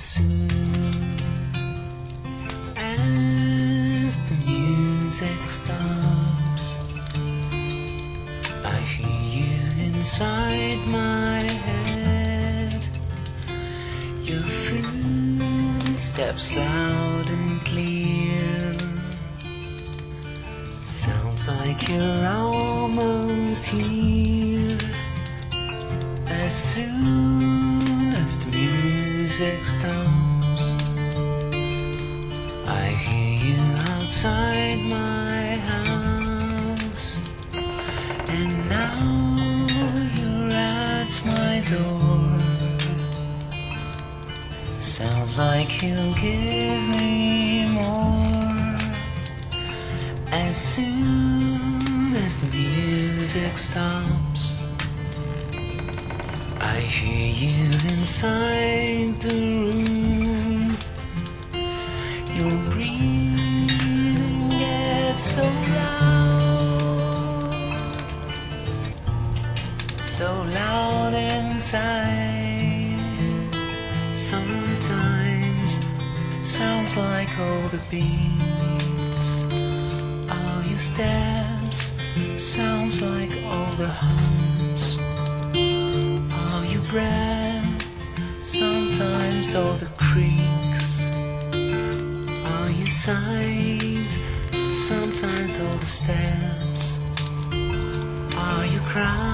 soon as the music stops, I hear you inside my head. Your footsteps loud and clear, sounds like you're almost here. As soon as the music stops, I hear you outside my house. And now you're at my door. Sounds like you'll give me more. As soon as the music stops, I hear you inside the room. Your breathing gets so loud inside. Sometimes sounds like all the beats, all your steps, sounds like all the hums, all your breath, sometimes all the creaks, all your sighs, sometimes all the steps, all your cries.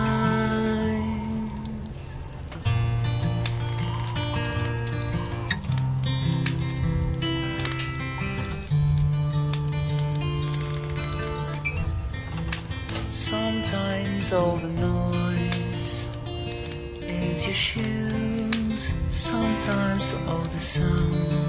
Sometimes all the noise is your shoes, sometimes all the sound